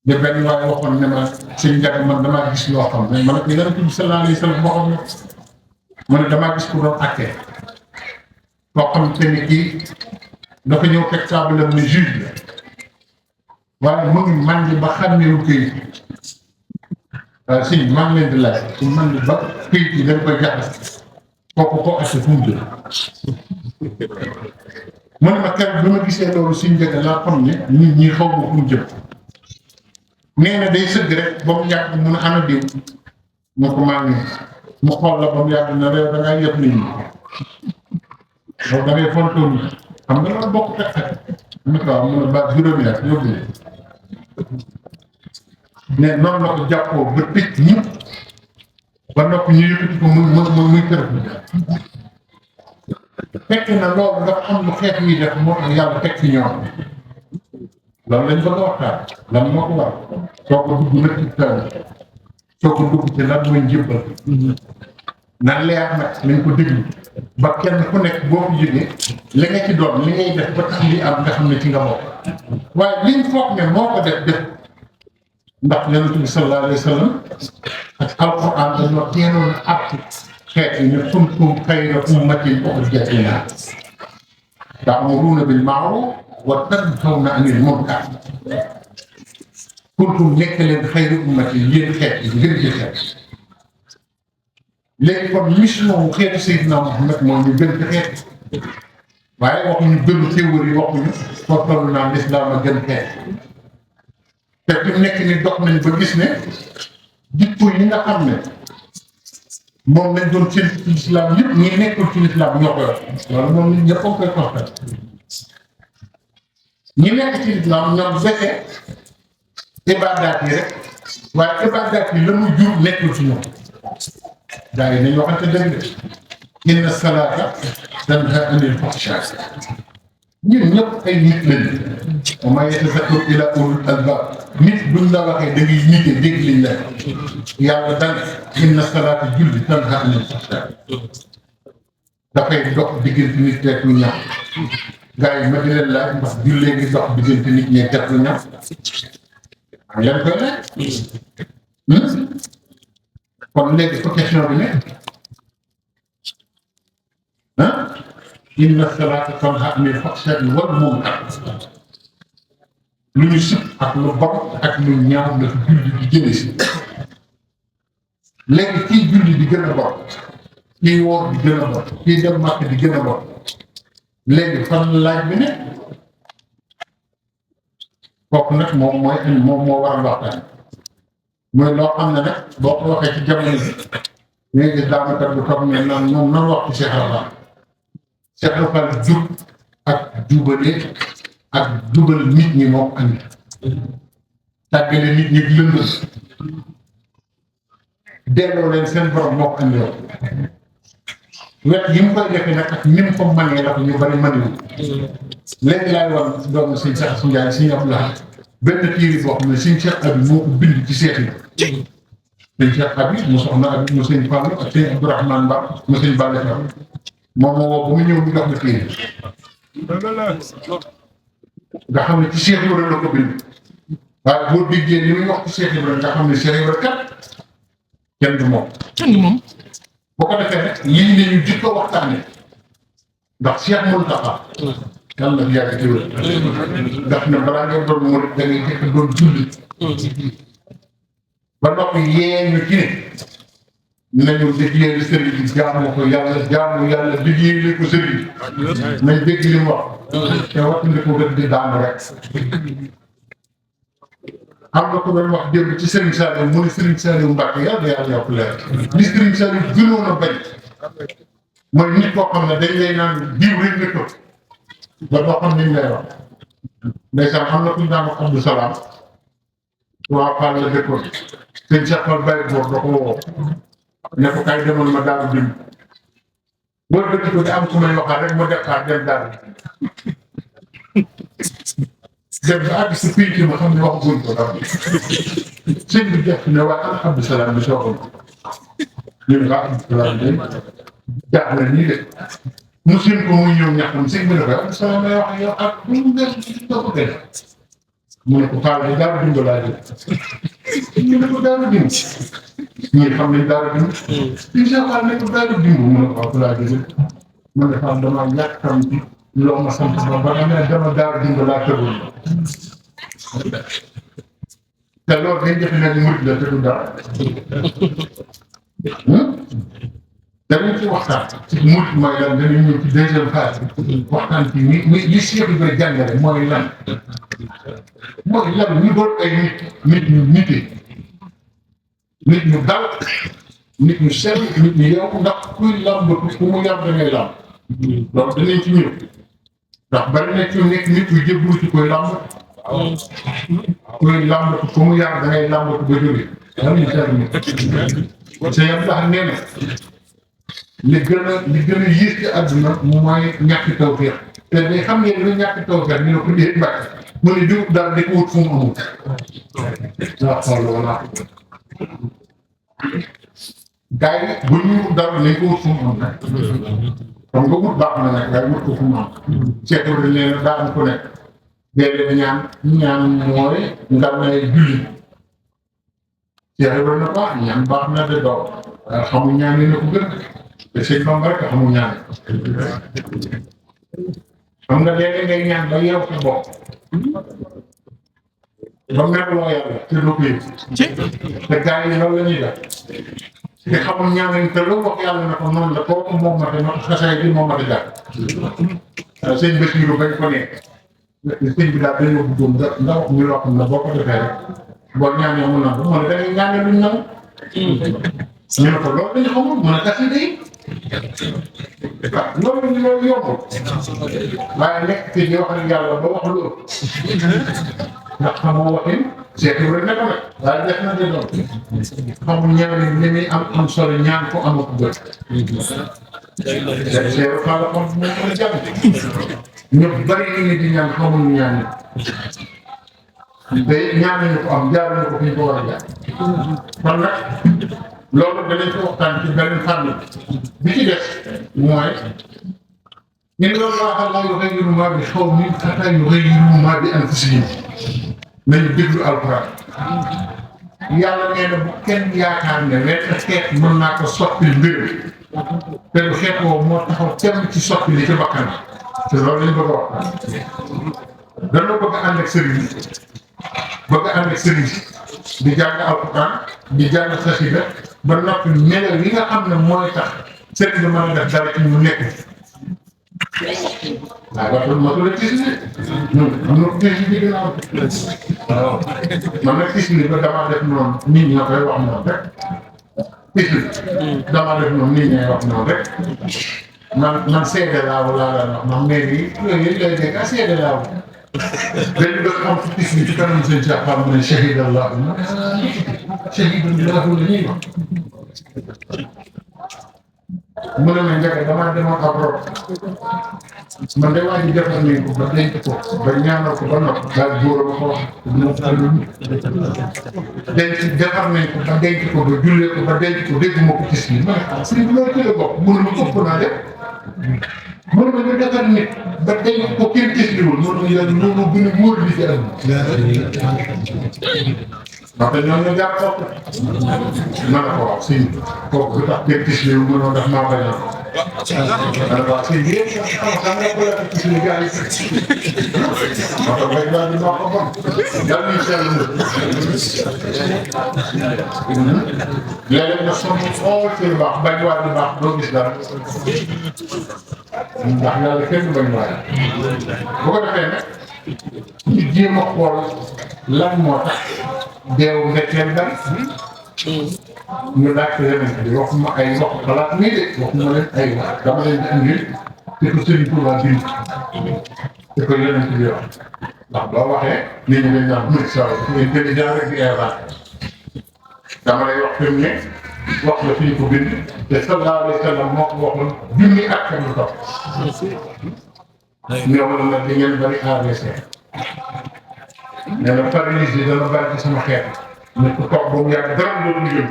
de benn waaye waxoon ne ma sëñ Ndiaye man damaa gis loo xam ne man ak Yonent bi sallallahu alayhi wa sallam waxoon na ma ne damaa gis ku doon àtte koo xam te ni kii dafa ñëw teg taabalam ne juge la waaye mu ngi màndi ba xàmmeewul këyit sëñ maa ngi leen di laaj su màndi ba këyit yi dañ koy jaxas kooku ko àtte fu mu jëm mu ne ma keroog bi ma gisee loolu suñ njëkk laa xam ne nit ñi xaw ma fu mu jëm nee na day sëgg rek ba mu yàgg mun a ana diw mu ko maa ngi mu xool la ba mu yàgg na réew da ngaa yëpp nit ñi loolu da ngay fontoon ni xam nga loolu bokk fekk mu ko am mun a ba juróomi at yóbbu ne noonu la ko jàppoo ba tëj ñëpp ba noppi ñu yëkkati ko muy tërëf fekk na loolu dafa am lu xeet yi def moo tax yàlla teg fi ñoom loolu lañ bëgg a waxtaan lan moo ko war soo ko dugg nag ci taw soo ko dugg ci lan mooy njëbbal na leer nag nañ ko déglu ba kenn ku nekk boo ko jógee li nga ci doon li ngay def ba tax li am nga xam ne ci nga bokk waaye liñ foog ne moo ko def ndax Yonent bi sallallahu alayhi wa sallam ak alquran dañoo teeloon a àtt xeet yi ne kuntum xayra ummatin uxrijat linnaas ta'muruuna bil ma'ruuf wa tanhawna anil munkar kuntum nekk leen xayra ummatin yéen xeet yi ngeen ci xeet léegi kon mission wu xeetu Seydina Muhammad moo ñu gën ci xeet waaye waxuñu gënu xéwal yi waxuñu foo toll naa lislaam a gën xeet te fi mu nekk ni dox nañ ba gis ne jikko yi nga xam ne moom lañ doon séntu ci lislaam yëpp ñi nekkul ci lislaam ñoo koy wax loolu moom nit ñëpp a koy toxtal ñi nekk ci lislaam ñoom fekke ibaadaat yi rek waaye ibaadaat yi la muy jur nekkul ci ñoom gaa yi nañ waxante dëgg de inna salaata tanhaa anil fahshaa ñun ñëpp ay nit lañu wa maa yatazakkaru illaa ulul albaab nit buñ la waxee da ngay nite dégg liñ la yàlla dana inna salaata julli tanhaa anil fahshaa dafay dox diggante nit ak lu ñaaw gaa yi ma di leen laaj ndax jullee ngi dox diggante nit ñee def lu ñaaw am leen koy laaj kon léegi ko question bi ne inna salaata tanhaa anil fahshaa'i wal munkar lu ñu sib ak lu bon ak lu ñaaw la julli di jëme si léegi kii julli di gën a bon kii woor di gën a bon kii dem màkk di gën a bon léegi fan laaj bi ne kooku nag moom moo war a waxtaan mooy loo xam ne nag boo ko waxee ci jamono bi léegi daanaka bu toog ne naan moom nan wax ci Cheikh Rafal jub ak jubale ak jubal nit ñi moo ko andi tàggale nit ñi lëndëm delloo leen seen borom moo ko andi yow wet yi mu koy defee nag ak ni mu ko mënee la ko ñu bari mënewul léegi laay wan doomu sëñ Cheikh Assou Ndiaye sëñ Abdoulaye benn téere boo xam ne sëñ Cheikh Abi moo ko bind ci seex yi sëñ Cheikh Abi mu soxna Abi mu sëñ Fallou ak sëñ Abdourahmane Mbar mu sëñ Balla Fall moom moo woo ba mu ñëw mu jox la téere nga xam ne ci Cheikh Ibrahima la ko bind waaye boo déggee li muy wax ci Cheikh Ibrahima nga xam ne Cheikh Ibrahima kat kenn du moom. boo ko defee rek lii ne ñu jikko waxtaane ndax Cheikh Mountakha yàlla na fi yàgg ci wér ndax ne balaa nga doon murid da ngay jëkk doon jullit ba noppi yee ñu ci ne nañu liggéeyal sëriñ bi jaamu ko yàlla liggéeyal ko sëriñ bi nañ dégg li mu wax te waxtuñu ko gën di daanu rek am na ko doon wax démb ci Serigne Saliou mu ne Serigne Saliou Mbacke yàlla yàlla yokk leer li Serigne Saliou gënoon a bañ mooy nit koo xam ne dañ lay naan diw rek nga toog ba doo xam ni ñu lay wax ndeysaan am na ku ñu daan wax Abdou Salam waa Fall la dëkkoon sëñ Cheikh Fall Baye Boor da ko woo ne ko kay demoon ma daal bind boo dëkk ko di am ku may waxaat rek mu départ dem daal dem ba àgg si pénc ma xam ne waxaguñ ko dara sëñ bi def ne waa ana Abdou Salam bi soogoon ñu ne waa Abdou Salam day jaaxle nii de mu seen ko muy ñëw ñaxam sëñ bi ne ko Abdou Salam may wax ak yow ak bu mu def doo ko gën mu ne ko Fall de Daaru Dimb laa jëm ñu ne ko Daaru Dimb ñii xam nañ Daaru Dimb incha allah ne ko Daaru Dimb mu ne ko waaw laa jëm man de Fall damaa yàkkam ci loo ma sant ba nga ne dama Daaru Dimb laa tëggoon te loolu dañ defe ne murid la te du dara danañ ci waxtaan ci murid mooy lan danañ ñëw ci deuxième phase bi waxtaan ci li Cheikh bi koy jàngale mooy lan ñu doon ay nit ñu nite nit ñu dal nit ñu sell nit ñu yow ndax kuy làmbatu ku mu yar da ngay làmb donc danañ ci ñëw ndax bari na ci nekk nit yu jébbalu ci koy làmb kuy làmbatu ku mu yar da ngay làmbatu ba jóge am ñu sell ni te yam ndax nee na li gën a yées ci àdduna mooy ñàkk tawfeex te day xam ngeen lu ñàkk tawfeex ñu ne ko déet mbàkk mu ne diw daal di ko wut fu mu amul waaw xool wala gars yi bu ñu wut dara nañ ko wut fu mu am nag comme nga wut baax na nag waaye wut ko fu mu am seetlu dañ leen daan ko nekk déedéet ñaan mooy nga may julli seetlu na baax ñaan baax na de doo xamu ñaan ne ko gën te sëñ Bamba rek xamul ñaan xam nga léeg-léeg ngay ñaan ba yeew sa bopp ba merloo yàlla te doo ko yëg te gars yi loolu la ñuy def te xamul ñaan te lu wax yàlla na ko noonu la kooku moom ma te ma xasay bi moom ma te jàpp sëñ Bassirou bañ ko nekk sëñ bi daal dañoo bëggoon nga wax ñu loo xam ne boo ko defee rek boo ñaanee mu nangu mu ne da ngay ñaanee luñ nangu ñu ne ko loolu dañu xamul mu ne kasi day waaw loolu yombul waaye nekk ci di wax ak yàlla ba wax lu ëpp ndax xamoo waxin seeti rek ne ko nag waaye def na de doon xamul ñaan ni muy am solo ñaan ko am ko gën seeru xaala xam moo ko a jàng ñu bari nit di ñaan xamul ñaan te ñaan nañu ko am jaar nañu ko fi ñu ko war a jaar kon nag loolu danañ ko waxtaan ci benn fànn bi ci des mooy inna Allaha laa yughayyiru maa bi qawmin hattaa yughayyiru maa bi anfusihim nañu déglu alxuraan yàlla nee na bu kenn yaakaar ne benn xeet mën naa ko soppi mbir te lu xeet woowu moo taxaw kenn ci soppi li ci bakkan te loolu lañ bëgg a waxtaan dana bëgg a ànd ak sëriñ di jàng alxuraan di jàng xasida ba noppi melo yi nga xam ne mooy tax sëriñ bi mën a def dara ci mu nekk waaw wax dëgg motul a gis ne am na gis bi gën a am waaw man nag gis ni ba damaa def noonu nit ñi koy wax noonu rek gis ni damaa def noonu nit ñi wax noonu rek man seede laaw laa daan wax man mais bi yooyu lay dégg ah seede laaw benn bés xam ci gis ni ci kanam seen caaxaan mu ne shahidallah shahidallah la ñuy wax mu ne ma njëkk damaa demoon ab rob man de waa ji defar nañ ko ba denc ko ba ñaanal ko ba noppi daal góor a ko wax denc defar nañ ko ba denc ko ba jullee ko ba denc ko dégg ma ko gis nii ma ne ah sëñ bi loolu ci la bokk mënu ma ëpp naa def mënu ma nga defar nit ba denc ko kenn gis liwul mënu ma yàlla loolu gën a wóor li ci am ndax te ñoom ñoo jàpp foofu ma ne ko waaw sëñ bi kooku lu tax kenn gis liwul mënoo def maa bañ a ma ne ko waaw sëñ bi yéen xam nga ko la gis li gars yi moo tax bay daal di maa ko bon yàlla ñuy seetlu léeg-léeg nga sonn xool ci lu baax bañ waa lu baax doo gis dara ndax yàlla kenn bañ waaye bu ko defee nag ñu jéem a xool lan moo tax deewu ndekkeel dal ñu laaj ko yeneen bi waxuma ay wax xalaat nii de waxuma leen ay wax dama leen di indi te ko Sëriñ Tuubaa bind te ko yeneen bi wax ndax boo waxee nit ñi dañ naan muy sawar intelligent rek di inventé dama lay wax fi mu ne wax la fi ñu ko bind te sallallahu alayhi wa sallam moo ko waxoon junni at ak lu topp ñëwoon na di ngeen bari AVC nee na paralysie yi dana bari ci sama xeet ne ko toog ba mu yàgg dara dootu jëm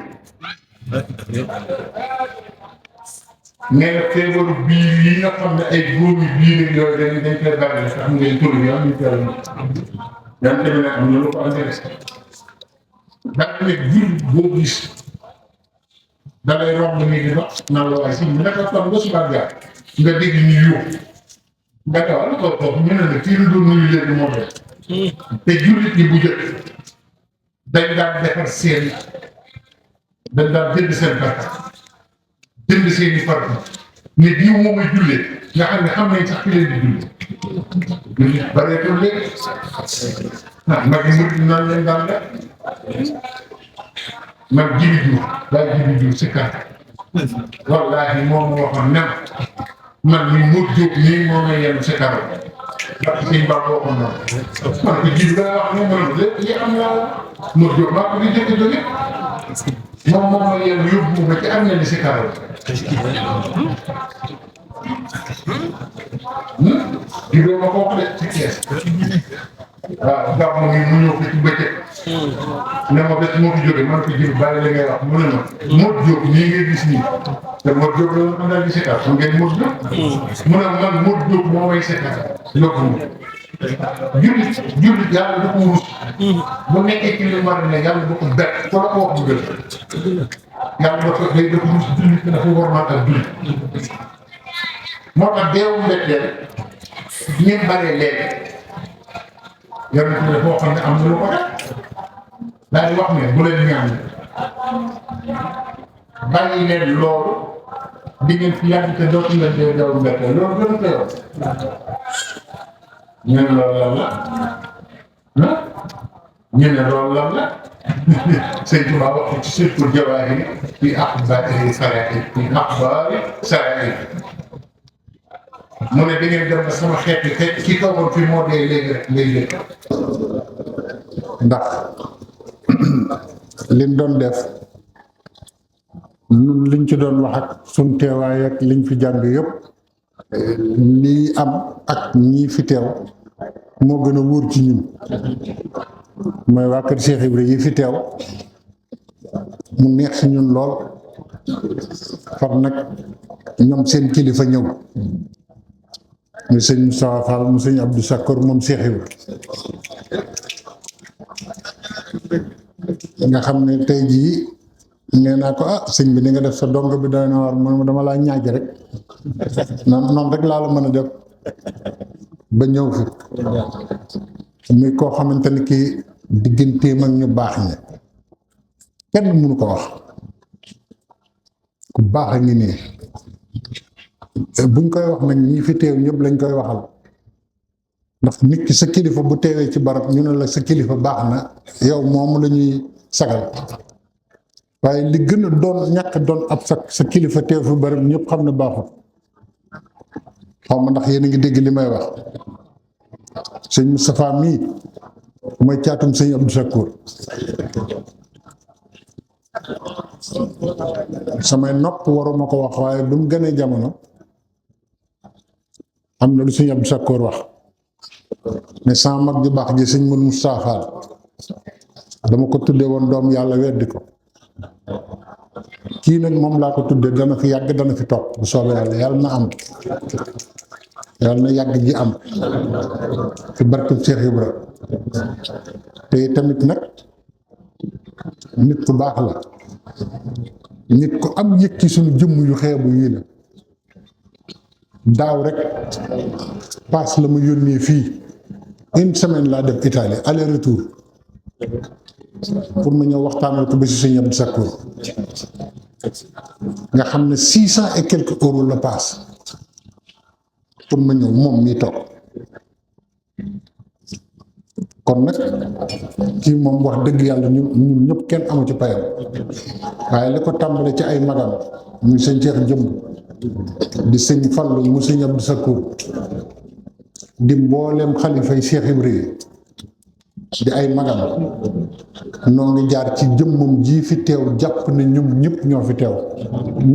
nee na feebaru biir yi nga xam ne ay góomi biir yooyu dañ koy bari te am ngay tur yi am ñu koy yàlla tamit nag am na lu ko intéressé daal nekk jur boo gis da lay romb nii di dox naan la waaye si ñu nekk kon ba suba jaar nga dégg ñu yóbbu nga dawal ko ñu ne la kii la doon nuyu léegi moo def te jullit ñi bu jëkk dañ daan defar seen dañ daan jënd seen barka jënd seen i farata ne diw moom may jullee nga xam nañ sax ki leen di jullee jullit bareetul léegi mag yi murid naan leen daan def man jibi juur daal jibi juur si kàr wallaahi moom moo waxoon ne man mi mu jóg nii moo may yenn si kàr parce que suñ baax waxoon na man ko jibi da wax ne man lépp li am naa mu jóg maa ko di jëkk jóge moom moo may yenn yóbbu ma ci am na ni si kàr jibi ma ko wax de ci kees waaw gàmm mu ñëw ko ci bëccëg ne ma bés moo fi jógee man ko jël bàyyi la ngay wax mu ne ma Modou Diop nii ngay gis nii te Modou Diop la ñu àndal di seetal xam ngeen Modou Diop mu ne man Modou Diop moo may seetal yokku ma jullit yàlla du ko rus bu nekkee ci li war ne yàlla du ko bett ko la ko wax bu gën yàlla dafa day dafa rus jullit dafa war maa ak jullit moo tax deewu mbetteel ngeen baree léegi yàlla na foo xam ne am na lu ko def daal di wax ne bu leen ñaan bàyyi leen loolu di ngeen fi yàgg te dootu leen dee daw mbette loolu gën a ko yow ñu ne loolu lan la ñu ne loolu lan la sëñ Tuba wax ci surtout jawaahir fi axbaari saraa'ir fi axbaari saraa'ir mu ne da ngeen dem ba sama xeet bi ki toogoon fi moo dee léegi rek léegi ndax liñ doon def ñun liñ ci doon wax ak suñ teewaay ak liñ fi jàng yëpp lii am ak ñii fi teew moo gën a wóor ci ñun mooy waa kër Cheikh Ibra yi fi teew mu neex si ñun lool far nag ñoom seen kilifa ñëw mu sëñ Moustapha Fall mu sëñ Abdou Sakor moom Cheikh Ibra nga xam ne tey jii nee naa ko sëñ bi ni nga def sa dong bi doy na war man dama laa ñaaj rek noonu rek laa la mën a def ba ñëw fi muy koo xamante ni kii digganteem ak ñu baax ñi kenn mënu ko wax ku baax a ngi nii buñ koy wax nag ñi fi teew ñëpp lañ koy waxal ndax nit ki sa kilifa bu teewee ci barab ñu ne la sa kilifa baax na yow moom la ñuy sagal waaye li gën a doon ñàkk doon ab sa kilifa teew fi barab ñëpp xam ne baaxul xaw ma ndax yéen a ngi dégg li may wax sëñ Moustapha mii mooy caatum sëñ Abdou Sakkour samay nopp waruma ko wax waaye bi mu gënee jamono am na lu sëñ Abdou Sakkour wax ne sama mag ju baax ji sëñ Modou Moustapha Fall dama ko tuddee woon doom yàlla weddi ko kii nag moom laa ko tuddee dana fi yàgg dana fi topp bu soobee yàlla yàlla na am yàlla na yàgg ji am ci barkeb Cheikh Ibra te tamit nag nit ku baax la nit ku am yëg ci suñu jëmm yu xeebu yii la daaw rek paas la ma yónnee fii une semaine laa def Italie aller retour pour ma ñëw waxtaanal ko ba si sëñ Abdou Sakkour nga xam ne 600 et quelques euros la paas pour ma ñëw moom mii toog kon nag kii moom wax dëgg yàlla ñun ñëpp kenn amu ci payam waaye li ko tàmbale ci ay magam muy sëñ Cheikh Jëmb di sëñ Fallu mu sëñ Abdou Sakkour di mboolem xalifay Cheikh Ibra yi di ay magam noo ngi jaar ci jëmmam ji fi teew jàpp ne ñoom ñëpp ñoo fi teew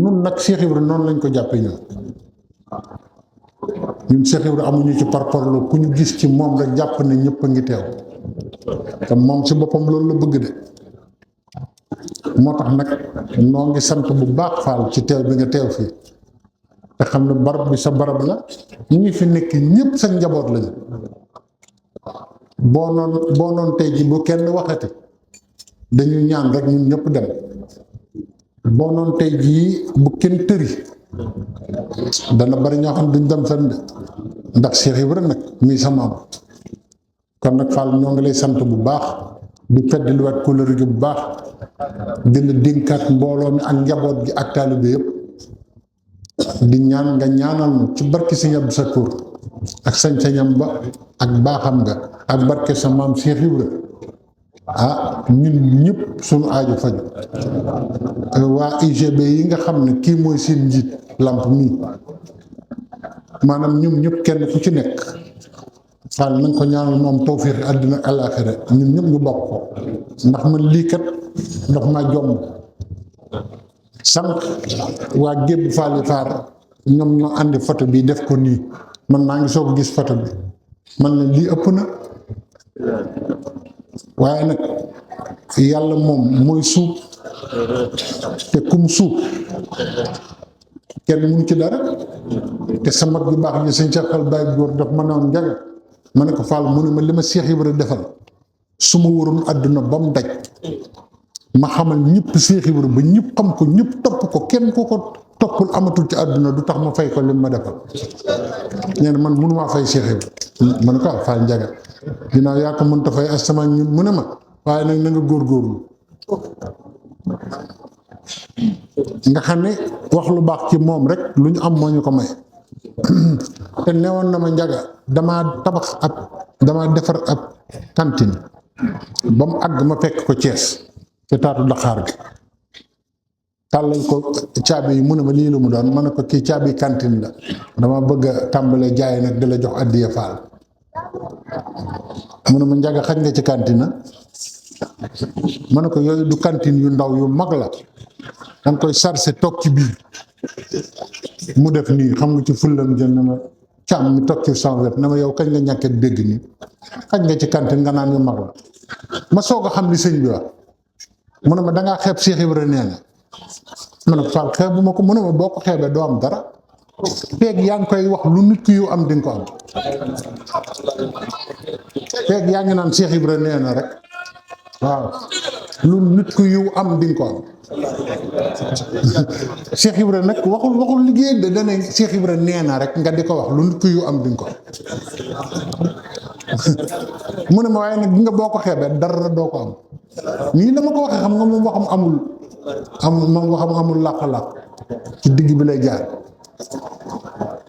nun nag Cheikh Ibra noonu lañ ko jàppe ñun Cheikh Ibra amuñu ci parparloo ku ñu gis ci moom rek jàpp ne ñëpp a ngi teew te moom ci boppam loolu la bëgg de moo tax nag noo ngi sant bu baax Fall ci teew bi nga teew fii te xam ne barab bi sa barab la ñu ngi fi nekk ñëpp sa njaboot lañu boo noon tey ji bu kenn waxati dañu ñaan rek ñun ñëpp dem boo noon tey jii bu kenn tëri dana bari ñoo xam duñ dem fenn ndax Cheikh Ibrahima nag mii sa maam kon nag Fall ñoo ngi lay sant bu baax di feddliwaat kóllëre gi bu baax di la dénkaat mbooloo mi ak njaboot gi ak taalibe yëpp di ñaan nga ñaanal ma ci barke Sëñ Abdou Sakkour ak sañ-sañam ba ak baaxam nga ak barke sa maam Cheikh Ibrahima ñun ñëpp suñu aajo faju waa UGB yi nga xam ne kii mooy seen njiit Lamp mii maanaam ñoom ñëpp kenn ku ci nekk Fall na nga ko ñaanal moom tawfiix àddina ak alaaxira ñun ñëpp ñu bokk ko ndax man lii kat daf maa jomb sànq waa gébb Fall yi faar ñoom ñoo àndi photo bi def ko nii man maa ngi soog gis photo bi man ne lii ëpp na waaye nag yàlla moom mooy suub te kum suub kenn mënu ci dara te sa mag bi baax ji sëñ Cheikh Fall Baye góor daf ma noon Njaga ma ne ko Fall mu ne ma li ma Cheikh Ibra defal su ma waroon àdduna ba mu daj ma xamal ñëpp Cheikh Ibra ba ñëpp xam ko ñëpp topp ko kenn ku ko toppul amatul ci àdduna du tax ma fay ko lim ma defal nee na man mënumaa fay Cheikh Ibra ma ne ko Fall Njaga ginnaaw yaa ko mënta fay asama ñun mu ne ma waaye nag na nga góorgóorlu nga xam ne wax lu baax ci moom rek lu ñu am moo ñu ko may te newoon na ma Njaga damaa defar ab cantine ba mu àgg ma fekk ko Thiès ci taatu Dakar gi tàllal ko caabi yi mu ne ma lii la mu doon ma ne ko kii caabi cantine la dama bëgg a tàmbalee jaay nag di la jox addiya Fall mu ne ma Njaga xañ nga ci cantine ma ne ko yooyu du cantine yu ndaw yu mag la danga koy sarse toog ci biir mu def nii xam nga ci fullam jël na ma càmm mi toog ci sama wet na ma yow kañ nga ñàkkee dégg nii xañ nga ci cantine nga naan yu mag la ma soog a xam li sëñ bi wax mu ne ma dangaa xeeb Cheikh Ibra nee na ma ne ko Fall xeebu ma ko mu ne ma boo ko xeebee doo am dara feeg yaa ngi koy wax lu nit ki yu am di nga ko am feeg yaa ngi naan Cheikh Ibra nee na rek waaw lu nit ku yiw am di nga ko am Cheikh Ibra nag waxul liggéey de dana Cheikh Ibra nee na rek nga di ko wax lu nit ku yiw am di nga ko am mu ne ma waaye nag nga boo ko xeebee dara doo ko am nii la ma ko waxee xam nga moom waxam amul làq-làq ci digg bi lay jaar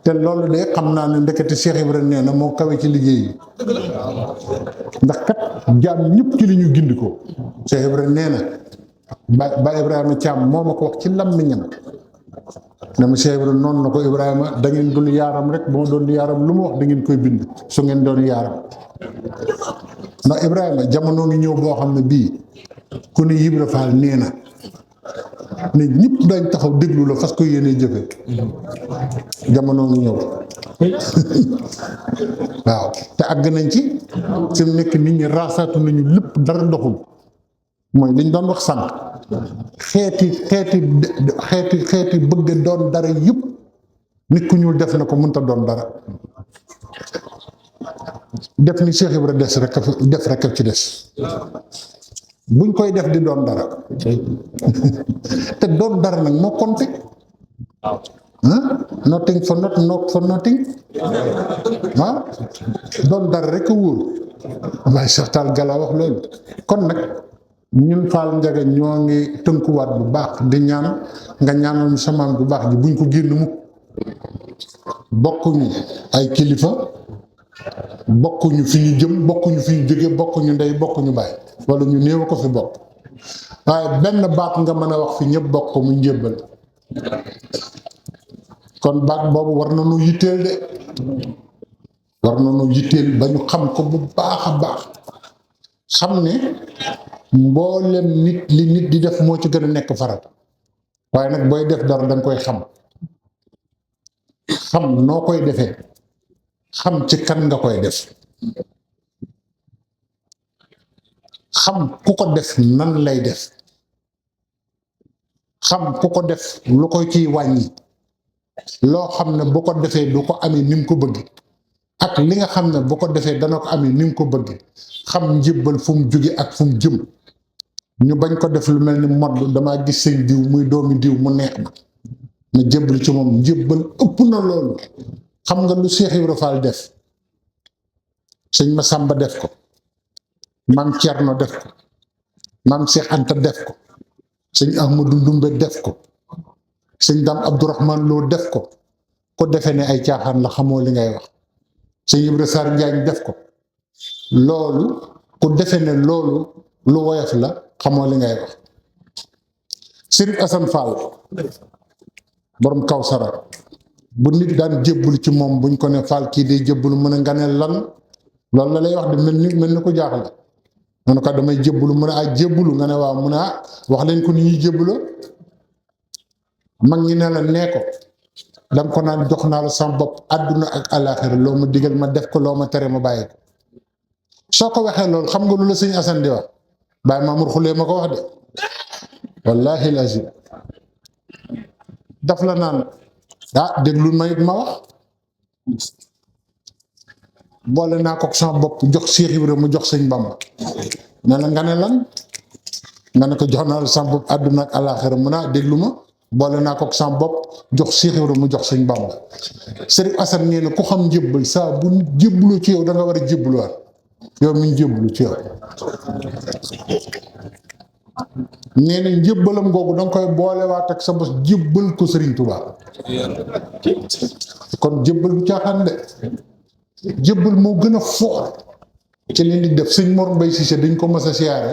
te loolu de xam naa ne ndekete Cheikh Ibra nee na moo kawe ci liggéey yi ndax kat jaam ñëpp ci li ñu gindi ko Cheikh Ibra nee na ba Ibrahima Thiam moo ma ko wax ci làmmiñam dama Cheikh Ibra noonu na ko Ibrahima da ngeen dul yaaram rek ba ma doon yaaram lu ma wax da ngeen koy bind su ngeen doon yaaram ndax Ibrahima jamono ngi ñëw boo xam ne bii ku ne Ibra Fall nee na ne ñëpp dañ taxaw déglu la fas ko yéene jëfe jamono ngi ñëw waaw te àgg nañ ci fi mu nekk nit ñi raasaatu nañu lépp dara doxul mooy liñ doon wax sànq xeeti bëgg doon dara yëpp nit ku ñuul def na ko mënta doon dara def ni Cheikh Ibra def rek ci des buñ koy def di doon dara te doon dara nag moo compté nothing for not for nothing waaw doon dara rek a wóor waaye Cheikh Tall Gala wax loolu kon nag ñun Fall Njaga ñoo ngi tënkuwaat bu baax di ñaan nga ñaanal ñu samaam bu baax ji buñ ko génn mukk bokkuñu ay kilifa bokkuñu fi ñu jëm bokkuñu fi ñu jóge bokkuñu ndey bokkuñu baay wala ñu néew ko fi bokk waaye benn baat nga mën a wax fi ñëpp bokk mu njébbal kon baat boobu war na nu yitteel de war na nu yitteel ba ñu xam ko bu baax a baax xam ne mboolem nit li nit di def moo ci gën a nekk farata waaye nag booy def dara danga koy xam noo koy defee xam ci kan nga koy def xam ku ko def nan lay def xam ku ko def lu koy ciy wàññi loo xam ne bu ko defee du ko amee ni mu ko bëgg ak li nga xam ne bu ko defee dana ko amee ni mu ko bëggee xam njébbal fu mu jóge ak fu mu jëm ñu bañ ko def lu mel ni modd damaa gis sëñ diw muy doomi diw mu neex ma jébbal ci moom njébbal ëpp na loolu. xam nga lu Cheikh Ibra Fall def sëñ Massamba def ko maam Thierno def ko maam Cheikh Anta def ko sëñ Ahmadou Ndumbe def ko sëñ Dame Abdourahmane Lo def ko ko defee ne ay caaxaan la xamoo li ngay wax sëñ Ibra Sarr Njaañ def ko loolu ku defee ne loolu lu woyof la xamoo li ngay wax. Sëriñ Assane Fall borom Kawsara bu nit daan jébbulu ci moom buñ ko ne Fall kii day jébbulu mu ne nga ne lan loolu la lay wax de mel ni ko jaaxle mu ne ko damay jébbulu mu ne ah jébbulu nga ne waaw mu ne ah wax leen ko ni ñuy jébbuloo mag ñi ne la nee ko danga ko naan jox naa la sama bopp àdduna ak àllaaxira loo ma digal ma def ko loo ma tere ma bàyyi ko soo ko waxee loolu xam nga lu la sëñ Assane di wax Baye Mamour Xulee ma ko wax de wallaahi lazim daf la naan ah déglu ma it ma wax boole naa ko sama bopp jox Cheikh Ibrahima mu jox sëñ Bamba ne la nga ne lan nga ne ko jox naa la sama bopp àdduna ak àllaaxira mu naa déglu ma boole naa ko sama bopp jox Cheikh Ibrahima mu jox sëñ Bamba. Sëriñ Assane nee na ku xam njébbal saa bu jébbaloo ci yow da nga war a jébbaluwaat yow mi ñu jébbalu ci yow nee na njébbalam googu da nga koy boolewaat ak sa bos jébbal ko Sëriñ Tuubaa kon jébbal bu caaxaan de jébbal moo gën a foor ci li di def sëñ Mor Mbay Cissé dañ ko mas a siyaare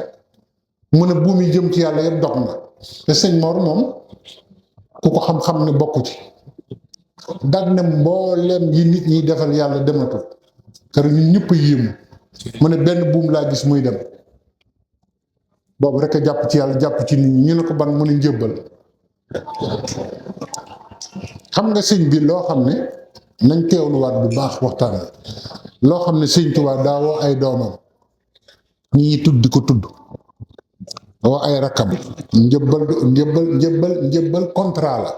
mu ne buum yi jëm ci yàlla yëpp dox na te sëñ Mor moom ku ko xam-xam ne bokku ci daan ne mbooleem yi nit ñi defal yàlla dematul kër ñun ñëpp a yéemu mu ne benn buum laa gis muy dem boobu rek a jàpp ci yàlla jàpp ci nit ñi ñu ne ko ban mu ne njébbal xam nga sëñ bi loo xam ne nañ teewluwaat bu baax waxtaan loo xam ne sëñ Tuubaa daa woo ay doomam ñii tudd di ko tudd woo ay rakkam njëbbal contrat la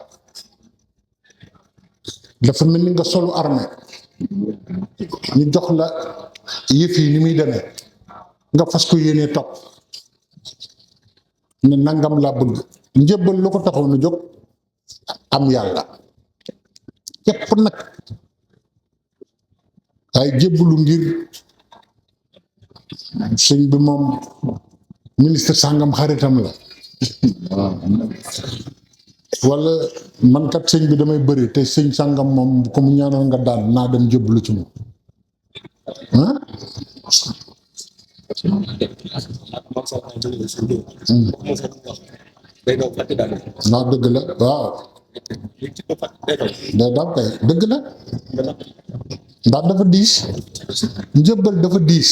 dafa mel ni nga solu armée ñu jox la yëf yi ni muy demee nga fas ko yéenee topp ne nangam laa bëgg njëbbal lu ko taxaw na jóg am yàlla képp nag ay jébbalu ngir sëñ bi moom ministre sàngam xaritam la wala man kat sëñ bi damay bëri te sëñ sàngam moom ko mu ñaanal nga daan naa dem jébbalu ci moom ah waaw dëgg la waaw day daw kay dëgg la ndax dafa diis njëbbal dafa diis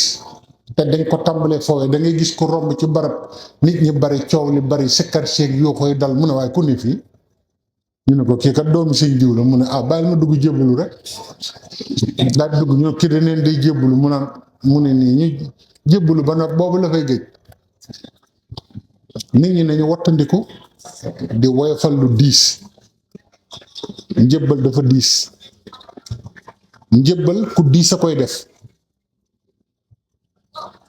te dañ ko tàmbalee foowee da ngay gis ko romb ci barab nit ñi bari coow li bari sikkar seeg yoo koy dal mu ne waaye ku ne fii ñu ne ko kii kat doomi sëñ diw la mu ne ah bàyyil ma dugg jébbalu rek daal di dugg ñu kii da neen day jébbalu mu naan mu ne nii ñu jébbalu ba nag boobu la fay géej nit ñi nañu wattandiku di woyofal lu diis njëbbal dafa diis njëbbal ku diis a koy def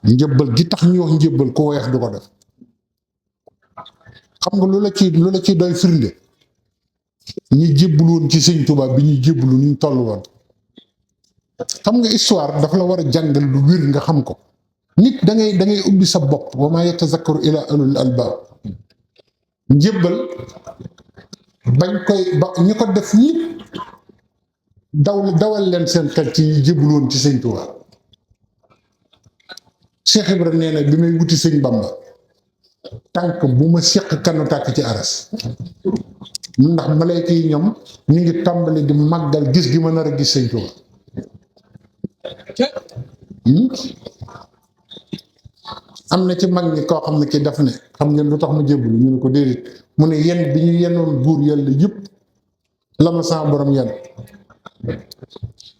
njëbbal gi tax ñu wax njëbbal ku woyof du ko def xam nga lu la ci doy firnde ñi jébbul woon ci sëñ Tuubaa bi ñuy jébbulu ni ñu toll woon xam nga histoire dafa la war a jàngal lu wér nga xam ko nit da ngay ubbi sa bopp wa maa yatazakkaru illa ulul albaab njëbbal bañ koy ba ñu ko def ñëpp dawal leen seen xel ci ñi jébbul woon ci sëñ Tuubaa Cheikh Ibra nee na bi may wuti sëñ Bamba tànk bu ma seq kanu tàkk ci aras ndax malayka yi ñoom ñu ngi tàmbali di màggal gis gi ma nar a gis sëñ Tuubaa am na ci mag ñi koo xam ne ki daf ne xam ngeen lu tax ma jébbalu ñu ne ko déedéet mu ne yenn bi ñu yenoon buur yàlla yëpp la ma sama borom yenn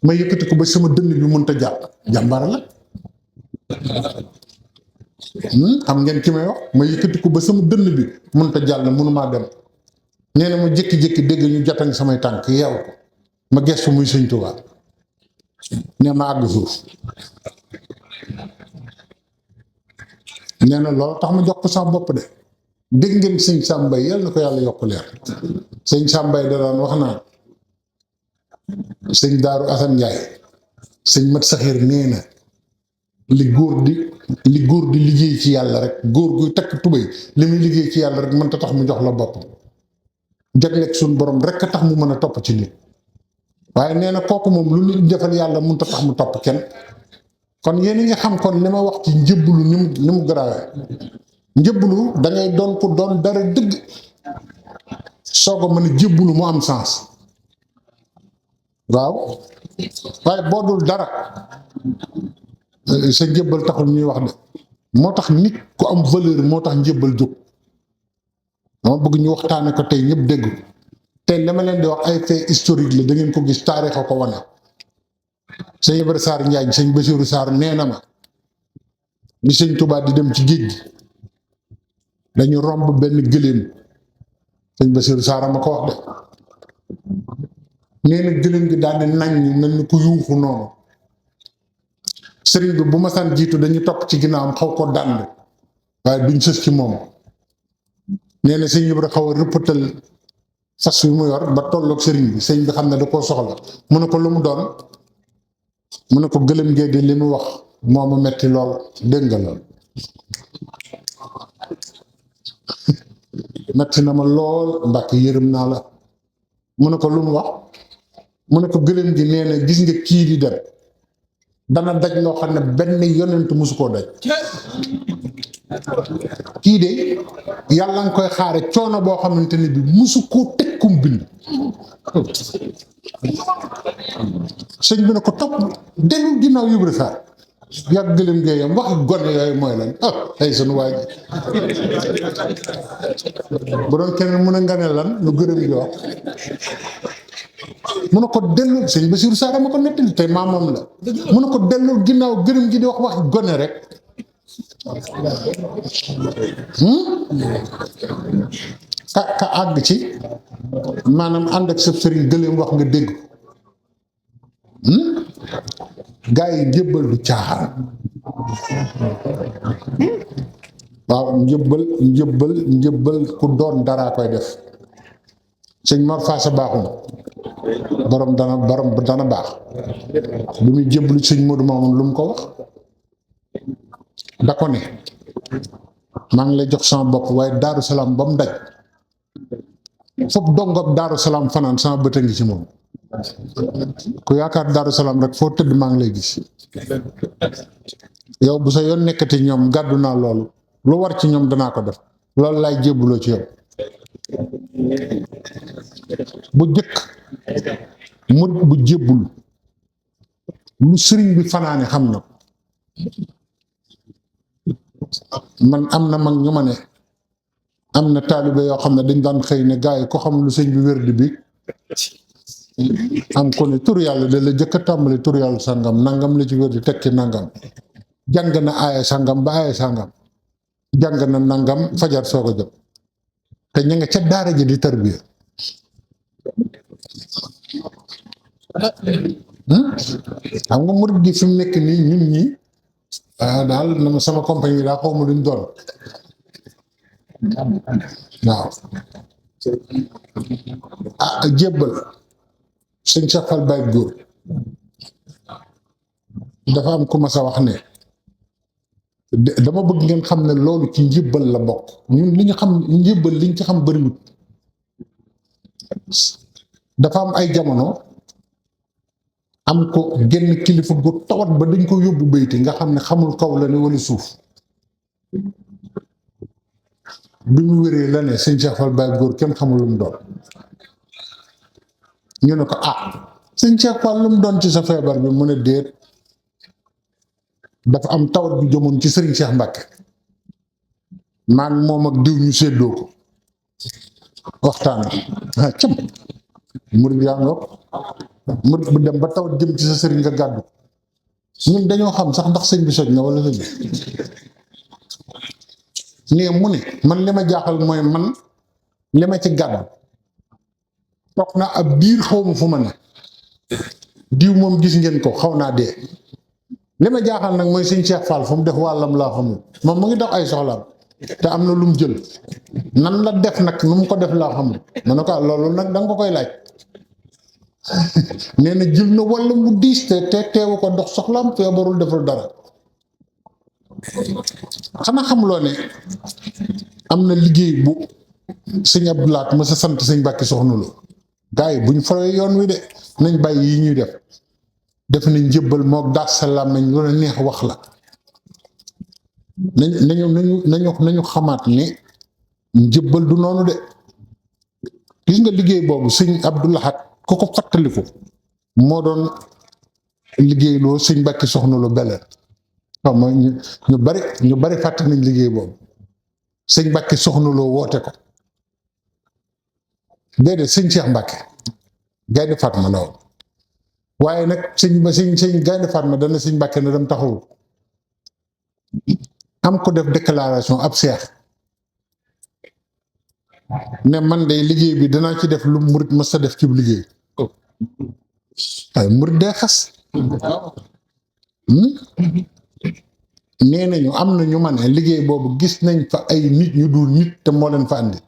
ma yëkkati ko ba sama dënn bi mënta jàpp jàmbaar la xam ngeen ki may wax ma yëkkati ko ba sama dënn bi mënta jàll mënumaa dem nee na ma jékki-jékki dégg ñu jatañ samay tànk yeew ko ma gestu muy sëñ Tuubaa nee ma àgg suuf nee na loolu tax ma jox ko sama bopp de dégg ngeen sëñ Sàmbay yàlla na ko yàlla yokk leer sëñ Sàmbay da daan wax naa sëñ Daaru Asan Njaay sëñ Mat Saxiir nee na li góor di liggéey ci yàlla rek góor guy takk tubéy li muy liggéey ci yàlla rek mënta tax mu jox la boppam jagleeg suñ borom rek a tax mu mën a topp ci nit waaye nee na kooku moom lu nit defal yàlla mënta tax mu topp kenn kon yéen a ngi xam kon li ma wax ci njëbbulu ni mu garaawee njëbbulu da ngay doon ko doon dara dëgg soog a mën a jëbbulu mu am sens waaw waaye boo dul dara sa njëbbal taxul ñuy wax de moo tax nit ku am valeur moo tax njëbbal jóg dama bëgg ñu waxtaane ko tey ñëpp dégg te li ma leen di wax ay fait historique la da ngeen ko gis taarix a ko wane sëñ Ibra Sarr Njaañ sëñ Basiiru Sarr nee na ma ni sëñ Tuubaa di dem ci géej gi dañu romb benn gëléem sëñ Basiiru Sarr ma ko wax de nee na gëléem gi daal di nañ mel ni ku yuuxu noonu sëriñ bi bu ma san jiitu dañu topp ci ginnaawam xaw ko dànd waaye duñ sës ci moom nee na sëñ Ibra xaw a rëppatal fas wi mu yor ba tolloog sëriñ bi sëñ bi xam ne da koo soxla mu ne ko lu mu doon mu ne ko gëlëm gee di li mu wax moo ma metti lool dégg nga lool metti na ma lool Mbàkke yërëm naa la mu ne ko lu mu wax mu ne ko gëlëm gi nee na gis nga kii di dem dana daj loo xam ne benn yonent musu koo daj kii de yàlla nga koy xaare coono boo xamante ne bi musu koo teg kum bind sëñ bi ne ko topp dellu ginnaaw Ibra Sarr yàgg gëlëm géeyam wax gone yooyu mooy lan ay sunu waay bu doon keneen mun a nga ne lan lu gërëm gi wax mu ne ko dellu sëñ Basiiru Sarr ma ko nettali tey maamam la mu ne ko dellu ginnaaw gërëm gi di wax gone rek ka àgg ci maanaam ànd ak sa sëriñ gëléem wax nga dégg gaa yi njëbbal du caaxaan waaw njëbbal ku doon daraa koy def sëñ Mor Faasa baaxum borom dana baax bi muy jëbbalu sëñ Modou Mamoun lu mu ko wax da ko ne maa ngi lay jox sama bopp waaye Daaru Salaam ba mu daj foofu dongob Daaru Salaam fanaan sama bët a ngi ci moom ku yaakaar Daaru Salaam rek foo tëdd maa ngi lay gis yow bu sa yoon nekkati ñoom gàddu naa loolu lu war ci ñoom danaa ko def loolu laay jébbaloo ci yow bu jëkk murit bu jébbul lu sëriñ bi fanaane xam na man am na mag ñu ma ne am na taalibe yoo xam ne dañ daan xëy ne gaa yi ko xam lu sëñ bi wérdi bi am ko ne tur yàlla da la jëkk a tàmbali tur yàlla sàngam nangam la ci wérdi teg ci nangam jàng na aaya sàngam ba aaya sàngam jàng na nangam fajar soog a jot te ña nga ca daara ji di tarbiya xam nga murit gi fi mu nekk nii ñun ñi daal na sama compagnie daa xaw ma luñ doon waaw jébbal sëñ Cheikh Fall Baye góor dafa am ku ma sa wax ne dama bëgg ngeen xam ne loolu ci njébbal la bokk ñun li ñu xam njébbal liñ ci xam bëriwut dafa am ay jamono am ko genn kilifa gu tawat ba dañ ko yóbbu bayti nga xam ne xamul kaw la ne wala suuf bi mu wéree la ne sëñ Cheikh Fall Baye góor kenn xamul lu mu doon ñu ne ko sëñ Cheikh Fall lu mu doon ci sa feebar bi mu ne déet dafa am tawat bi jëmoon ci sëriñ Cheikh Mbacke maan moom ak diw ñu séddoo ko waxtaan cam murid yaa ngoog murid bu dem ba tawat jëm ci sa sëriñ nga gàddu ñun dañoo xam sax ndax sëñ bi soj na wala sëñ bi nee mu ne man li ma jaaxal mooy man li ma ci gàddu toog na ab biir xawma fu ma ne diw moom gis ngeen ko xaw naa dee. li ma jaaxal nag mooy sëñ Cheikh Fall fu mu def wàllam laa xamul moom mu ngi dox ay soxlaam te am na lu mu jël nan la def nag nu mu ko def laa xamul ma ne ko loolu nag da nga ko koy laaj nee na jël na wàll mu diis te teewu ko dox soxlaam feebarul deful dara xanaa xamuloo ne am na liggéey bu sëñ Abdou Lahat ma sa sant sëñ Mbàkke Soxna Lo gars yi buñ fawee yoon wi de nañ bàyyi yi ñuy def nañ njëbbal mook daas salaam nañ lu la neex wax la nañu xamaat ne njëbbal du noonu de gis nga liggéey boobu sëñ Abdou Lahat ku ko fàttaliku moo doon liggéeyloo sëñ Mbàkke Soxna Lo beleen xam nga ñu bari fàtte nañ liggéey boobu sëñ Mbàkke Soxna Lo woote ko déedéet sëñ Cheikh Mbàkke Gaynde Fatma la woon waaye nag sëñ Gaynde Fatma dana sëñ Mbàkke na dem taxawul am ko def déclaration ab seex ne man de liggéey bi danaa ci def lu murit mës a def ci liggéey ay murit day xas nee nañu am na ñu ma ne liggéey boobu gis nañ fa ay nit ñu dul nit te moo leen fa andi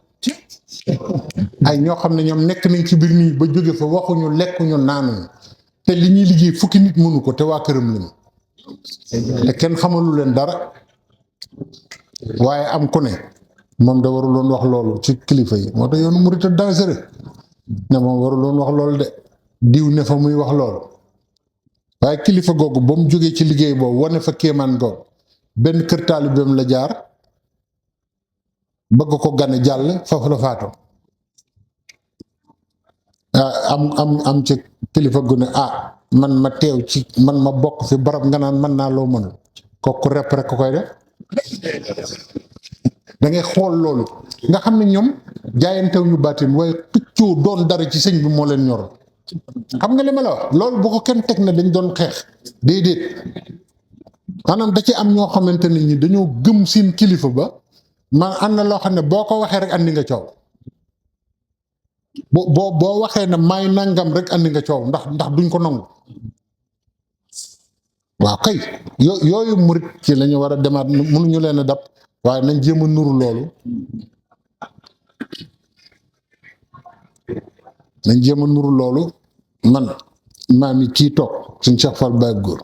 ay ñoo xam ne ñoom nekk nañ ci biir nii ba jóge fa waxuñu lekkuñu naanuñu te li ñuy liggéey fukki nit mënu ko te waa këram lañu te kenn xamalu leen dara waaye am ku ne moom da waruloon wax loolu ci kilifa yi moo tax yoonu murit a dangereux ne moom waruloon wax loolu de diw ne fa muy wax loolu waaye kilifa googu ba mu jógee ci liggéey boobu wane fa kéemaan googu benn kër taalibeem la jaar bëgg ko gane jàll foofu la faatoo am ci kilifa gu ne man ma teew ci man ma bokk fi barab nga naan mën naa loo mënul kooku rep rek ko koy def da ngay xool loolu nga xam ne ñoom jaayantew ñu baatin waaye xëccoo doon dara ci sëñ bi moo leen ñor xam nga li ma la wax loolu bu ko kenn teg na dañ doon xeex déedéet maanaam da ci am ñoo xamante ne ñi dañoo gëm seen kilifa ba man am na loo xam ne boo ko waxee rek andi nga coow boo waxee ne maay nangam rek andi nga coow ndax duñ ko nangu waaw kay yooyu murit ci la ñu war a demaat mënuñu leen a dab waaye nañ jéem a nuru loolu man maam yi kii toog suñ Cheikh Fall Baye Góor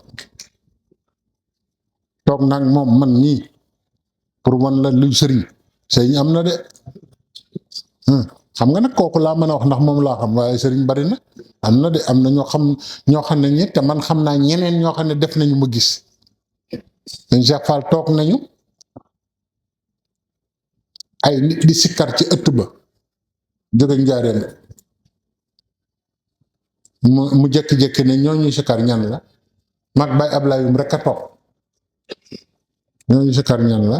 toog nag moom man nii pour man la luy sëriñ am na de xam nga nag kooku laa mën a wax ndax moom laa xam waaye sëriñ bari na am na de am na ñoo xam ne ñi te man xam naa ñeneen ñoo xam ne def nañu ma gis suñ Cheikh Fall toog nañu ay nit di sikkar ci ëtt ba jóge njaareem mu jékki-jékki ne ñooñu sikkar ñan la mag Baye Ablayum rek a toog ñooñu sikkar ñan la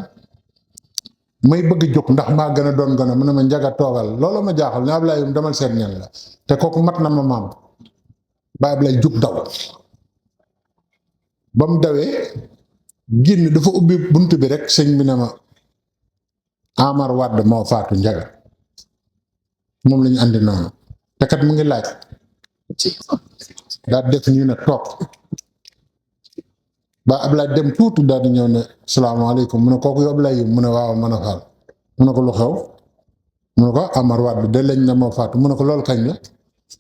may bëgg jóg ndax maa gën a doon gën a mu ne ma njaga toogal loolu ma jaaxal ne Ablayum demal seet ñan la te kooku mat na ma maam Baye Ablay jóg daw ba mu dawee génn dafa ubbi bunt bi rek sëñ bi ne ma Amar Wade moo faatu njaga moom lañu andi noonu te kat mu ngi laaj daal def ñu ne toog ba Ablaye dem tuuti daal di ñëw ne salaamaaleykum mu ne kooku yow Ablaye mu ne waaw mën a faal mu ne ko lu xew mu ne ko Amar Wade de lañ ne moo faatu mu ne ko loolu kañ la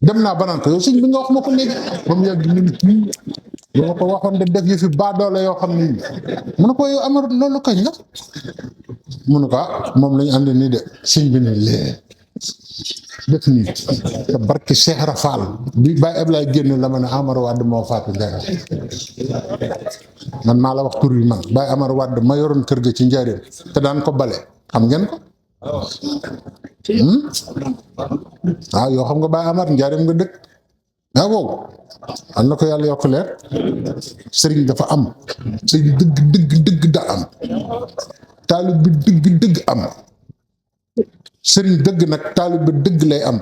dem naa banaan ko yow sëñ bi nga wax ma ko léegi ba mu yàgg ni lu ma ko waxoon de def yi fi baadoole yoo xam ne mu ne ko yow Amar loolu kañ la mu ne ko moom lañu ànd nii de sëñ bi ne lee def nii te barki Cheikh Rafal bi Baye Ablaye génn la ma ne Amar Wade moo faatu njaga man maa la wax tur bi man Baye Amar Wade ma yoroon kër ga ci njaareem te daan ko bale xam ngeen ko waaw yoo xam nga Baye Amar njaareem nga dëkk waaw wow am na ko yàlla yokk leer sëriñ dafa am sëriñ dëgg da am taalib bi dëgg am sëriñ dëgg nag taalib bi dëgg lay am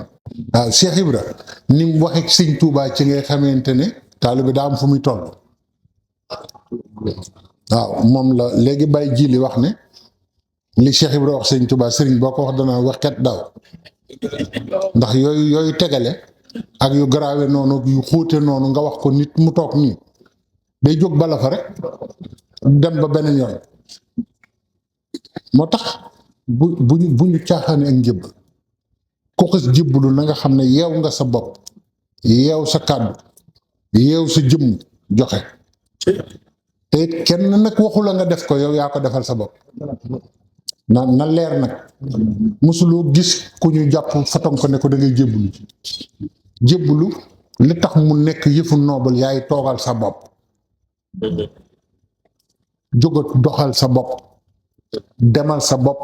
waaw Cheikh Ibra ni mu waxee sëñ Touba ci ngay xamante ne taalib bi daa am fu muy toll waaw moom la léegi Baye Jili wax ne li Cheikh Ibra wax sëñ Touba sëriñ boo ko wax dana waxet daw ndax yooyu tegale ak yu garaawe noonu yu xóote noonu nga wax ko nit mu toog nii day jóg bala fa rek dem ba beneen yoon. moo tax bu ñu caaxaane ak njëbbal ko xës jébbalu na nga xam ne yeew nga sa bopp yeew sa kàddu yeew sa jëmm joxe te it kenn nag waxu la nga def ko yow yaa ko defal sa bopp na leer nag mosuloo gis ku ñu jàpp foton ko ne ko da ngay jébbalu ci jébbalu li tax mu nekk yëfu noobal yaay toogal sa bopp jógat doxal sa bopp demal sa bopp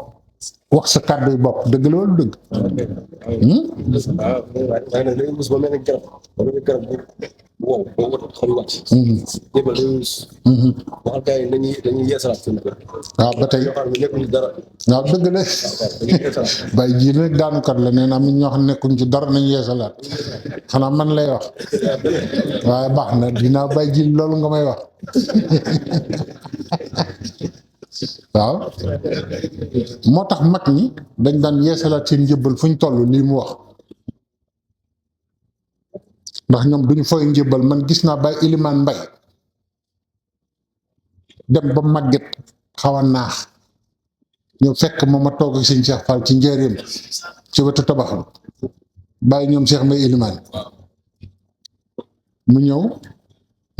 wax sa kàdduy bopp dëgg la wala dëgg waaye nag dañuy mus ba mel ni garab wow boo ko xam wàcc jébal dañuy mus waxal gars yi dañuy yeesalaat seen kër waaw ba tey yoo xam ne nekkuñu dara waaw dëgg la bàyyi ji nag daanukat la nee na am ñoo xam nekkuñ ci dara nañ yeesalaat xanaa man lay wax waaye baax na dinaa bàyyi ji loolu nga may wax waaw moo tax mag ñi dañ daan yeesalaat seen njëbbal fu ñu toll lii mu wax ndax ñoom duñu fooy njëbbal man gis naa Baye Ilimaan Mbay dem ba màgget xaw a naax ñëw fekk ma toog ak sëñ Cheikh Fall ci njëriñ ci wetu tabaxam bàyyi ñoom Cheikh Mbay Ilimaan mu ñëw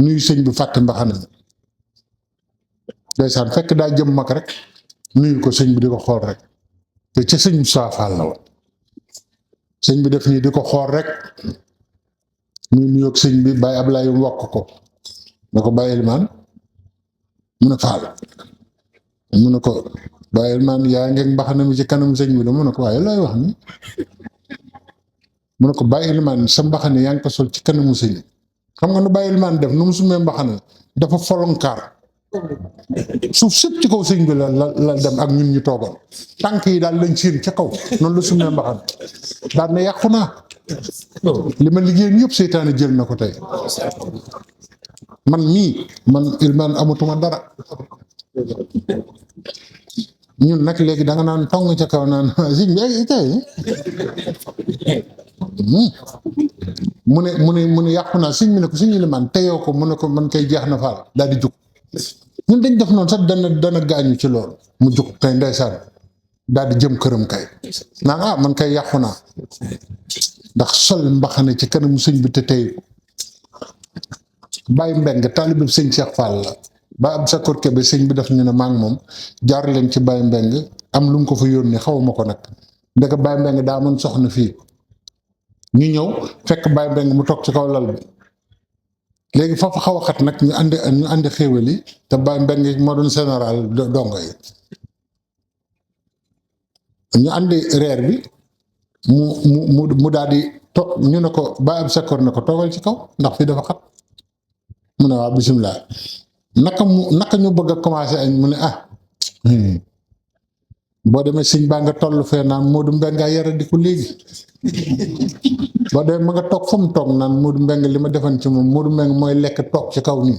nuyu sëñ bi fàtte mbaxana ndeysaan fekk daa jëm mag rek nuyu ko sëñ bi di ko xool rek te ca sëñ Moussa Fall la woon sëñ bi def nii di ko xool rek muy nuyoog sëñ bi Baye Ablaye wokk ko ne ko Baye Elimaan mu ne Fall mu ne ko Baye Elimaan yaa ngeeg mbaxana mi ci kanam sëñ bi da mu ne ko waaye looy wax ni mu ne ko Baye Elimaan sa mbaxane yaa ngi ko sol ci kanamu sëñ bi xam nga nu Baye Elimaan def nu mu sumee mbaxane dafa folonkaar suuf sëpp ci kaw sëñ bi la dem ak ñun ñu toogoon tànk yi daal lañ siin ca kaw noonu la sumee mbaxan daal ne yàqu naa li ma liggéeyam yëpp seytaane jël na ko tey man Ilimaan amatuma dara ñun nag léegi da nga naan tong ca kaw naan sëñ bi ay tey mu ne yàqu naa sëñ bi ne ko sëñ Ilimaan teyoo ko mu ne ko man kay jeex na Faal daal di jóg ñun dañ def noonu sax dana gaañu ci loolu mu jóg kay ndeysaan daal di jëm këram kay naan man kay yàqu naa ndax sol mbaxane ci kanamu sëñ bi te tey Baye Mbeng taalibe sëñ Cheikh Fall la ba am sa korke bi sëñ bi def ñu ne maa ngi moom jaar leen ci Baye Mbeng am lu mu ko fa yónnee xawuma ko nag ndeke Baye Mbeng daa mën soxna fii ñu ñëw fekk Baye Mbeng mu toog ci kaw lal bi léegi foofu xaw a xat nag ñu andi xéewal yi te Baye Mbeng moo doon général dongo yi ñu andi reer bi mu daal di to ñu ne ko Baye ab sakkoor ne ko toogal ci kaw ndax fii dafa xat mu ne waaw bisimilah naka ñu bëgg a commencé añ mu ne boo demee sëñ baa nga toll fee naan Modou Mbeng nga yara di ko léegi boo demee ma nga toog fa mu toog naan Modou Mbeng li ma defan ci moom Modou Mbeng mooy lekk toog ci kaw nii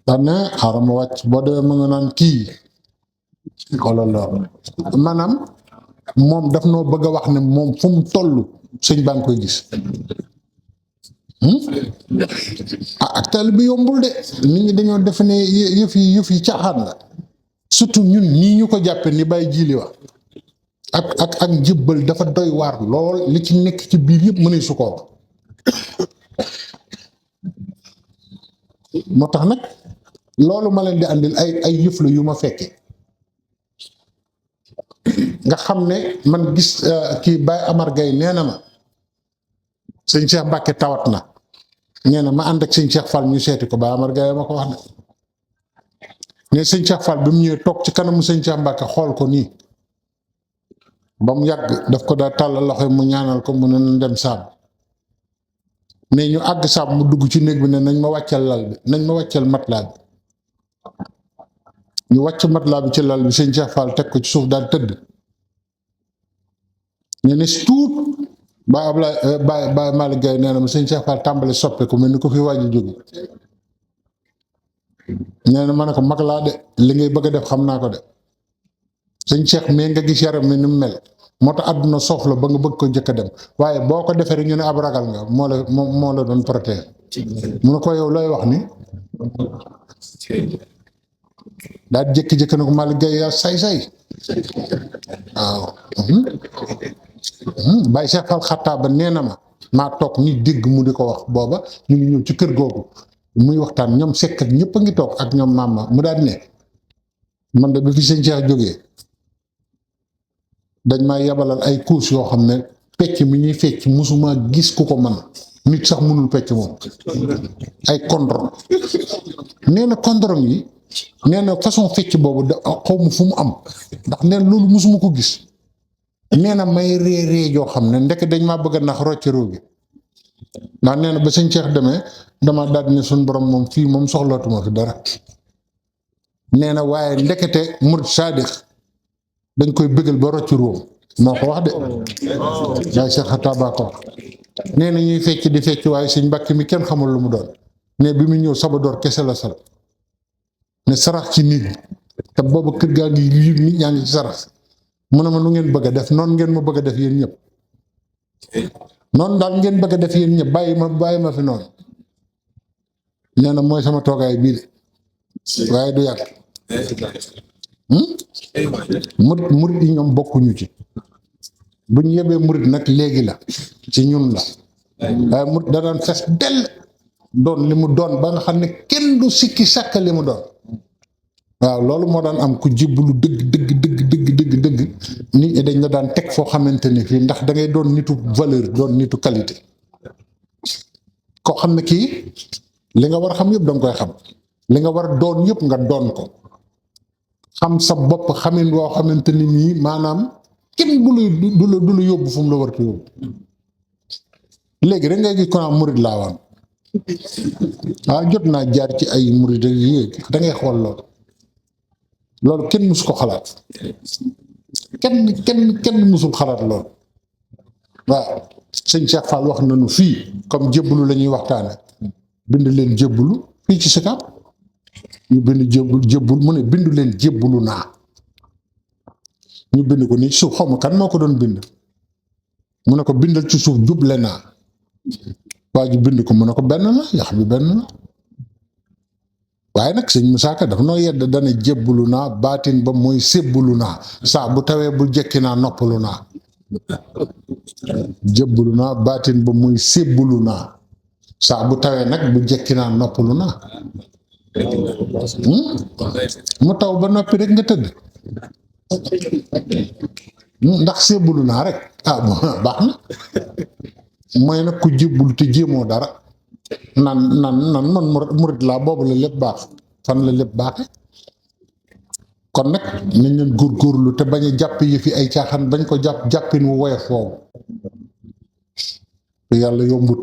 daan ne xaaral ma wàcc boo demee ma nga naan kii xoolal loolu maanaam moom daf noo bëgg a wax ne moom fu mu toll sëñ baa ngi koy gis ak taalibe bi yombul de nit ñi dañoo def ne yëf yi caaxaan la surtout ñun ñii ñu ko jàppe ni Baye Jili wax ak njëbbal dafa doy waar lool li ci nekk ci biir yëpp mënee su koo moo tax nag loolu ma leen di andil ay yëf la yu ma fekke nga xam ne man gis kii Baye Amar Gaye nee na ma sëñ Cheikh Mbacke tawat na nee na ma ànd ak sëñ Cheikh Fall ñu seeti ko Baye Amar Gaye ma ko wax de ne sëñ Cheikh Fall bi mu ñëwee toog ci kanamu sëñ Cheikh Mbacke xool ko nii ba mu yàgg daf ko daa tàllal loxo mu ñaanal ko mu ne nañ dem saam ne ñu àgg saam mu dugg ci néeg bi ne nañ ma wàccal lal bi nañ ma wàccal matelas bi ñu wàcc matelas bi ci lal bi sëñ Cheikh Fall teg ko ci suuf daal tëdd ne ne si tuut Baye Ablaye Baye Malick Gaye nee na ma sëñ Cheikh Fall tàmbali soppe ko mel ni ko fi waaj a jóge nee na ma ne ko mag laa de li ngay bëgg a def xam naa ko de sëñ Cheikh mais nga gis yaram mi ni mu mel moo tax àdduna soof la ba nga bëgg ko jëkk a dem waaye boo ko defee rek ñu ne ab ragal nga moo la doon protéger mu ne ko yow looy wax ni daal jékki-jékki na ko Malick Gueye yaa say-say waaw Baye Cheikh Fall Xattaaba nee na ma maa toog ni dégg mu di ko wax booba ñu ngi ñëw ci kër googu muy waxtaan ñoom sekk ak ñëpp a ngi toog ak ñoom maam mu daal ne man de bi fi sëñ Cheikh jógee dañ maa yabalal ay couches yoo xam ne pecc mi ñuy fecc musuma gis ku ko man nit sax mënul pecc moom ay kondron nee na kondron yi nee na façon fecc boobu da xaw ma fu mu am ndax nee na loolu musuma ko gis nee na may ree joo xam ne ndekk dañ maa bëgg a nax rocc réew bi ndax nee na ba sëñ Cheikh demee dama daal ne suñ borom moom fii moom soxlaatuma fi dara nee na waaye ndekete murid saadix dañ koy bëggal ba rocc róom moo ko wax de Baye Cheikh Xattaaba ko wax nee na ñuy fecc di fecc waaye sëñ Mbàkke mi kenn xamul lu mu doon ne bi mu ñëw sabadoor kese la sal ne sarax ci nit ñi te boobu kër gaa ngi liir nit ñaa ngi ci sarax mu ne ma lu ngeen bëgg a def noonu ngeen ma bëgg a def yéen ñëpp noonu daal ngeen bëgg a def yéen ñëpp bàyyi ma fi noonu nee na mooy sama toogaay bii de waaye du yàgg murit yi ñoom bokkuñu ci bu ñu yebee murit nag léegi la ci ñun la waaye murit da daan fees dell doon li mu doon ba nga xam ne kenn du sikki sàkk li mu doon waaw loolu moo daan am ku jiblu dëgg nit ñi dañ la daan teg foo xamante ni fii ndax da ngay doon nitu valeur doon nitu qualité koo xam ne kii li nga war a xam yëpp danga koy xam li nga war a doon yëpp nga doon ko xam sa bopp xamin woo xamante ni nii maanaam kenn du la yóbbu fu mu la war a yóbbu léegi rek ngay gis ko naa murid laa waan waaw jot naa jaar ci ay murid yi da ngay xool loolu kenn musu ko xalaat kenn musul xalaat loolu waaw sëñ Cheikh Fall wax nañu fii comme jébbalu la ñuy waxtaane bind leen jébbalu fii ci Sicap ñu bind jébbul mu ne bindu leen jébbalu naa ñu bind ko nii ci suuf xaw ma kan moo ko doon bind mu ne ko bindal ci suuf juble naa waa ji bind ko mu ne ko benn la yax bi benn la waaye nag sëñ Musaa Ka dafa noo yedd dana jébbalu naa baatin ba mooy sébbulu naa saa bu tawee bu jekki naa noppalu naa jébbalu naa baatin ba mooy sébbulu naa saa bu tawee nag bu jekki naa noppalu naa mu taw ba noppi rek nga tëdd ndax sébbulu naa rek baax na mooy nag ku jébbulu te jéemoo dara nan man murid laa boobu la lépp baax fan la lépp baaxe kon nag nañ leen góorgóorlu te bañ a jàpp yi fi ay caaxaan bañ ko jàppin wu woyof foofu te yàlla yombut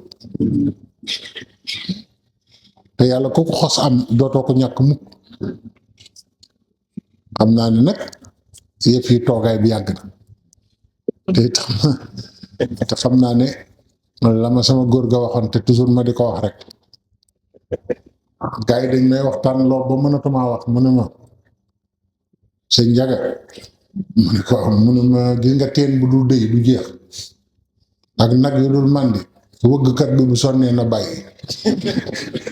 te yàlla ku ko xos am dootoo ko ñàkk mukk xam naa ne nag yëf yi toogaay bi yàgg na te xam naa ne la ma sama góor ga waxoon te toujours ma di ko wax rek gars yi dañ may waxtaan lool ba mënatumaa wax mu ne ma sëñ Njaga mu ne ko mu ne ma gis nga teen bu dul dëy du jeex ak nag yu dul màndi wëggkat bi bu sonnee na bàyyi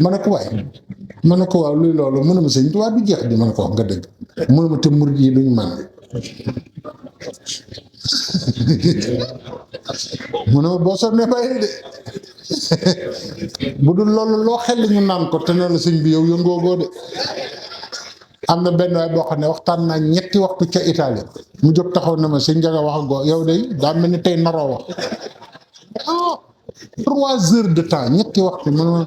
ma ne ko waay ma ne ko waaw luy loolu mu ne ma sëñ Tuubaa du jeex di ma ne ko wax nga dëgg mu ne ma te murid yi duñ màndi mu ne ma boo sonnee bàyyi de bu dul loolu loo xel ñu naan ko te ne la sëñ bi yow yëngoogoo de am na benn waay boo xam ne waxtaan naa ñetti waxtu ca Italie mu jóg taxaw na ma sëñ Njaga wax goo yow de daa mel ni tey naroo wax 3 heures de temps ñetti waxtu mu ne ma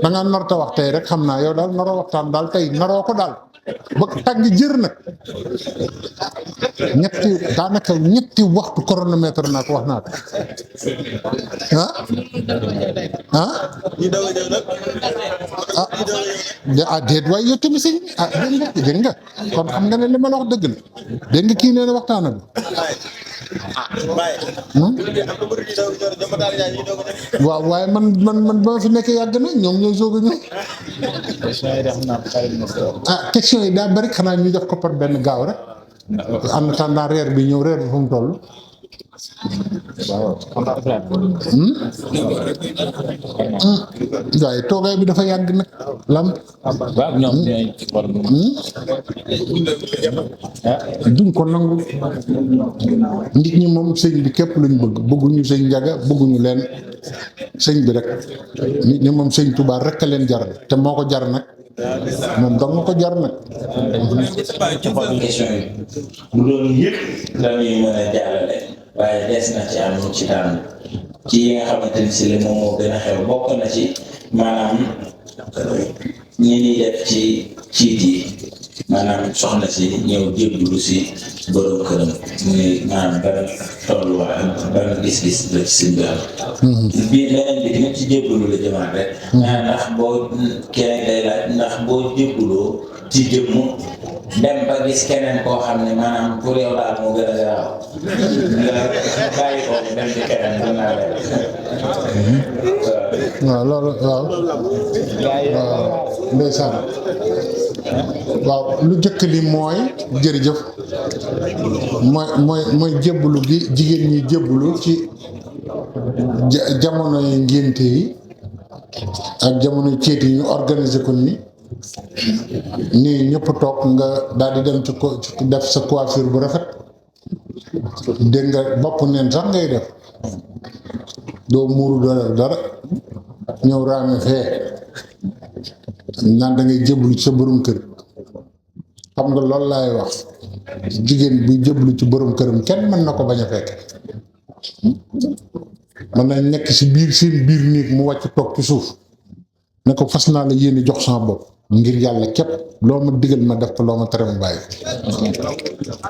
dangaa narta wax tey rek xam naa yow daal naroo waxtaan daal tey naroo ko daal ba tàng jër nag daanaka ñetti waxtu chronomètre naa ko wax naa ko déet waaye yow tamit sëñ dégg nga kon xam nga ne li ma la wax dëgg la dégg nga kii nee na waxtaana bi waaw waaye man ba ma fi nekk yàgg na ñoom ñooy soog a ñëw question yi daa bari xanaa ñu def ko par benn gaaw rek en attendant reer bi ñëw reer bi fu mu toll waaye toogaay bi dafa yàgg nag lam waaw ñoom ñooy ci borom. duñ ko nangu nit ñi moom sëñ bi képp luñ bëgguñu sëñ Njaga bëgguñu leen sëñ bi rek nit ñi moom sëñ Tuubaa rek a leen jar te moo ko jar nag moom dong nga ko jar nag. question yi bu doon yëpp dañuy mën a jàllale waaye des na ci am ci tànn ci yi nga xamante ni si la moom moo gën a xew bokk na ci maanaam ñi ñuy def ci ciit yi maanaam soxna si ñëw jébbalu si borom këram muy maanaam benn tolluwaay benn gis-gis la ci sëñ bi am. bii leneen bi tamit ci jébbalu la jëmaat rek. ndax boo keneen day laaj ndax boo jébbaloo ci jëmm dem ba gis keneen koo xam ne maanaam pour yow daal moo gën a garaaw nga bàyyi ko dem ci keneen mën naa leen. waaw loolu waaw ndeysaan waaw lu jëkk li mooy jërëjëf mooy jébbalu gi jigéen ñi jébbalu ci jamono yi ngénte yi ak jamono ceet yi ñu organiser ko nii ñëpp toog nga daal di dem ci ko def sa coiffure bu rafet dégg nga bopp neen sax ngay def doo muuru doo def dara ñëw raame fee naan da ngay jébbalu ci sa borom kër xam nga loolu laay wax jigéen bi jébbalu ci borom këram kenn mën na ko bañ a fekk mën na nekk si biir seen biir néeg mu wàcc toog ci suuf ne ko fas naa la yéene jox sama bopp ngir yàlla képp loo ma digal ma def ko loo ma tere ma bàyyi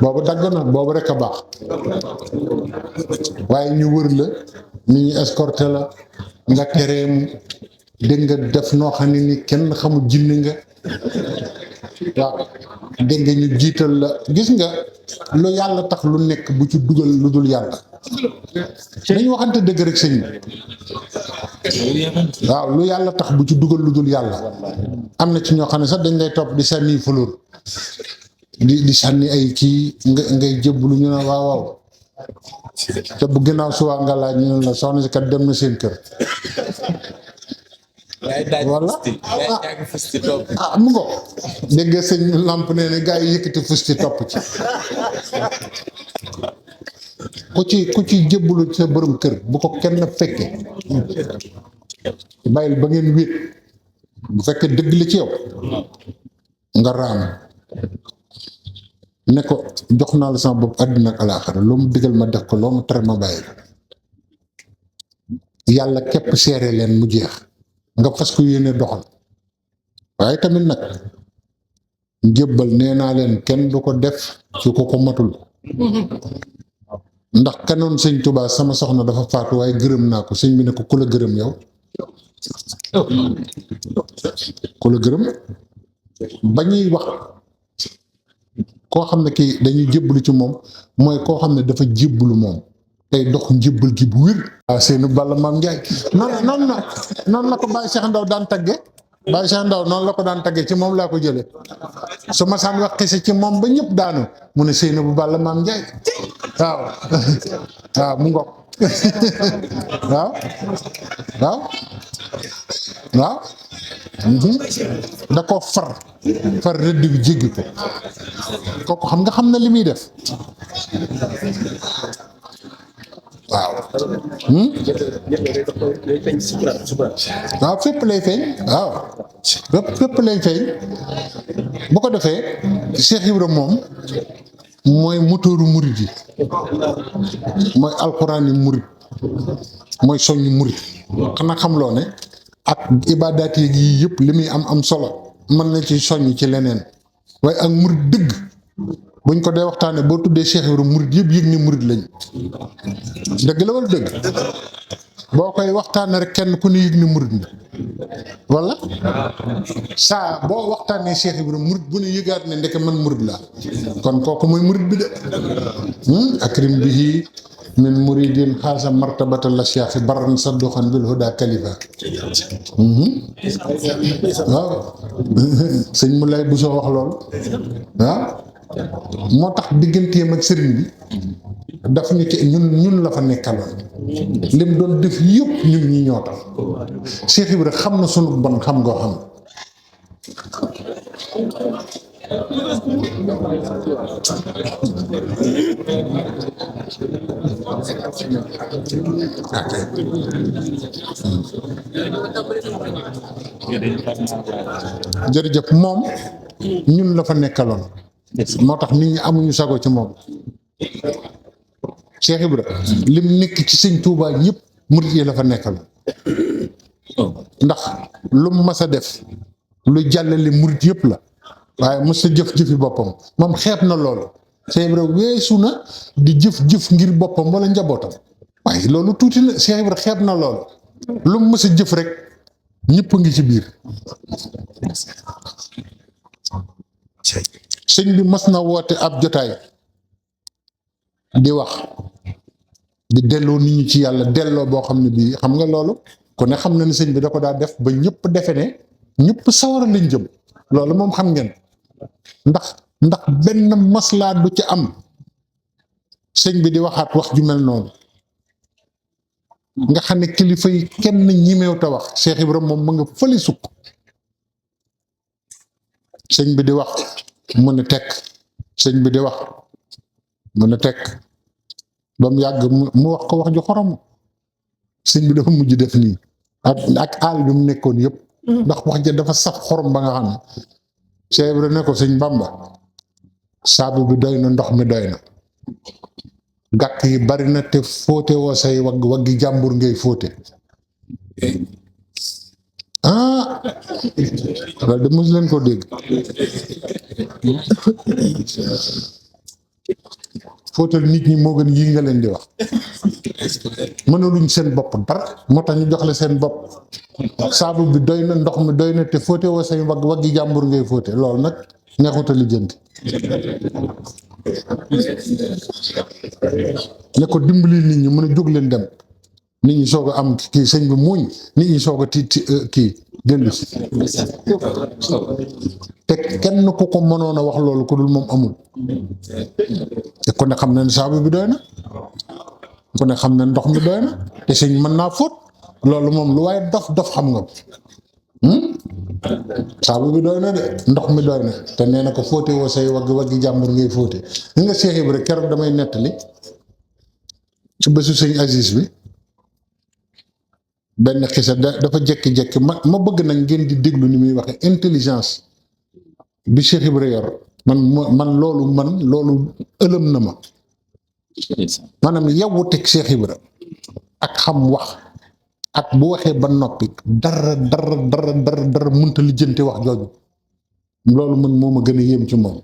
boobu dagg na boobu rek a baax waaye ñu wër la ni ñu escorté la nga tereem dégg nga def noo xam ne ni kenn xamul jinne nga waaw dégg nga ñu jiital la gis nga lu yàlla tax lu nekk bu ci dugal lu dul yàlla dañu waxante dëgg rek sëñ bi waaw lu yàlla tax bu ci dugal lu dul yàlla am na ci ñoo xam ne sax dañ lay topp di sànni fleur di sànni ay kii ngay jébbalu ñu ne waaw waaw te bu ginnaaw suwaa nga laaj ñu ne la soxna si kat dem na seen kër walla mu ngo dégg nga sëñ lamp nee ne gaa yi yëkkati fusti topp ci ku ci jébbalu sa borom kër bu ko kenn fekke bàyyil ba ngeen wéet bu fekkee dëgg la ci yow nga raam ne ko jox naa la sama bopp àddina ak alaaxira loo mu digal ma def ko loo mu tere ma bàyyi yàlla képp seere leen mu jeex nga fas ko yéene doxal waaye tamit nag njébbal nee naa leen kenn du ko def ci ko matul ndax kanoon sëñ Tuubaa sama soxna dafa faatu waaye gërëm naa ko sëñ bi ne ko ku la gërëm yow ku la gërëm ba ñuy wax koo xam ne kii dañuy jébbalu ci moom mooy koo xam ne dafa jébbalu moom tey dox njébbal gi bu wér. waaw Seydou Balla Maam Ndiaye noonu la ko Baye Cheikh Ndaw daan tagge Baye Cheikh Ndaw noonu la ko daan tagge ci moom laa ko jëlee su ma saan wax xise ci moom ba ñëpp daanu mu ne Seydou bu Balla Maam Ndiaye waaw waaw mu ngoog waaw waaw waaw da ko far rëdd bi jéggi ko kooku xam na li muy def waaw waaw fépp lay feeñ waaw fépp lay feeñ bu ko defee Cheikh Ibra moom mooy moteuru murid yi mooy alxuraan yi murid mooy soññu murid xanaa xamloo ne ak ibaadaat yi yëpp li muy am solo mën na ci soññ ci leneen waaye ak murid dëgg buñ ko dee waxtaanee boo tuddee Cheikh Ibra murid yëpp yëg ni murid lañ dëgg la wala dëgg boo koy waxtaanee rek kenn ku ne yëg ni murid na wala saa boo waxtaanee Cheikh Ibra murid bu ne yëgaat ne ndeke man murid laa kon kooku mooy murid bi de akrim bihi min muridin xaasa martabata la cheikh baran sadduxan bil huda kalifa waaw sëñ mu lay bu soo wax lool waaw moo tax digganteem ak sëriñ bi daf ñu ci ñun la fa nekkaloon lim doon def yëpp ñun ñi ñoo tax Cheikh Ibra xam na sunu bon xam ngoo xam jërëjëf moom ñun la fa nekkaloon moo tax nit ñi amuñu sago ci moom Cheikh Ibra lim nekk ci sëñ Touba ñëpp murit yi la fa nekkaloon ndax lu mu mas a def lu jàllale murit yëpp la waaye mos a jëf-jëfi boppam moom xeeb na loolu Cheikh Ibra weesu na di jëf-jëf ngir boppam wala njabootam waaye loolu tuuti na Cheikh Ibra xeeb na loolu lu mu mës a jëf rek ñëpp ngi ci biir sëñ bi mas na woote ab jotaay di wax di delloo nit ñi ci yàlla delloo boo xam ne bii xam nga loolu ku ne xam na ni sëñ bi da ko daa def ba ñëpp defe ne ñëpp sawara lañ jëm loolu moom xam ngeen ndax benn maslaa du ci am sëñ bi di waxaat wax ju mel noonu nga xam ne kilifa yi kenn ñimeew te wax Cheikh Ibrahima moom ma nga fële sukk sëñ bi di wax mu ne tekk sëñ bi di wax mu ne tekk ba mu yàgg mu wax ko wax ju xorom sëñ bi dafa mujj def nii ak àll bi mu nekkoon yëpp ndax wax ja dafa saf xorom ba nga xam ne Cheikh Ibrahima ne ko sëñ Bamba saabu bi doy na ndox mi doy na gàkk yi bari na te fóote woo say waggi jàmbur ngay fóote loolu de mos leen ko dégg fóotal nit ñi moo gën yii nga leen di wax mënaluñ seen bopp dara moo tax ñu jox la seen bopp saabu bi doy na ndox mi doy na te fóote woo say waggi jàmbur ngay fóote loolu nag neexuta lijjanti ne ko dimbali nit ñi mën a jóg leen dem nit ñi soog a am kii sëñ bi muuñ nit ñi soog a kii dellu si te kenn ku ko mënoon a wax loolu ku dul moom amul te ku ne xam ne saabu bi doy na ku ne xam ne ndox mi doy na te sëñ mën naa fóot loolu moom lu waaye dof xam nga saabu bi doy na de ndox mi doy na te nee na ko fóote woo say waggi jàmbur ngay fóote li nga Cheikh Ibra keroog damay nettali ci bésu sëñ Aziz bi benn xisa dafa jekki-jekki ma bëgg nag ngeen di déglu ni muy waxe intelligence bi Cheikh Ibra yor man loolu ëlëm na ma maanaam yow teg Cheikh Ibra ak xam wax ak bu waxee ba noppi dara mënta lijjanti wax jooju loolu man moo ma gën a yéem ci moom